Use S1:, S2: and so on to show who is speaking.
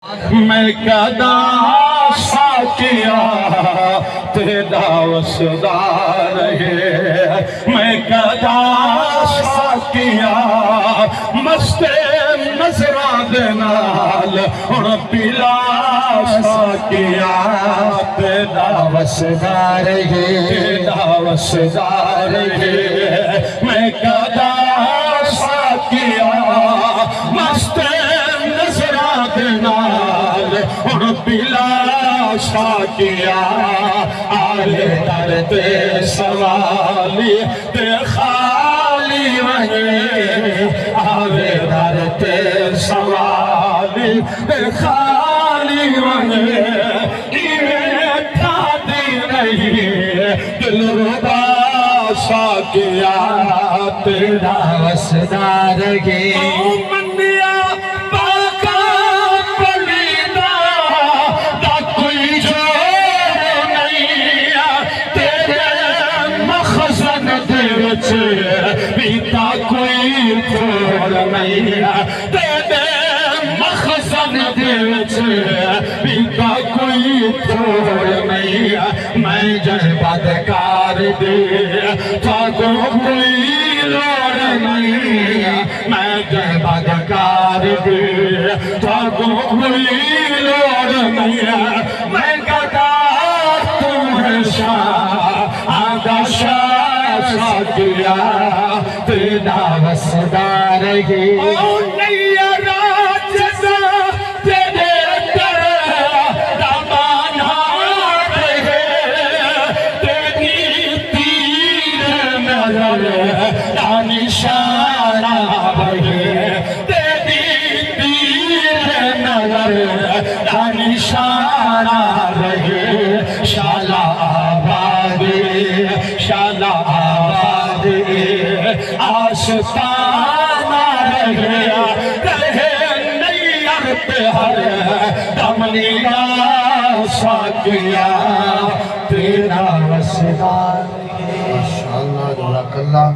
S1: میں کدا ساکیا تیرا وسدار ہے، میں کدا ساکیا مست نظرہ دنال اور پلا ساکیا تیرا وسدار ہے، تیرا وسدار ہے، میں کدا ساکیا مست نظرہ دنال اور پلا ساکیا آلے درد سوالی تے خالی وہی آلے درد سوالی تے خالی وہی ایویں تھا دی رہی دل ربا ساکیا تیرا وسدار ہے منیا پاکا پلیدہ دا کوئی جوڑ نہیں تیرے مخزن دے وچ بیتا کوئی جوڑ نہیں تیرے مخزن دے وچ بیتا کوئی جوڑ نہیں میں جن بدکار دے تاکو کوئی لوڑ نہیں میں جن بدکار دے تاکو کوئی لوڑ نہیں میں کہتا تم ہے شاہ آدھا شاہ ساکیا تیرا وسدار ہے نیا راجزہ تیرے دامانا رہے تیری تیر نظر دانشانہ بہے تیری تیر نظر دانشانہ رہے شالا آباد شالا آباد آشتانہ رہے نیت ہر دم نیا ساکیا تیرا وسدار ہے ماشاءاللہ جزاک اللہ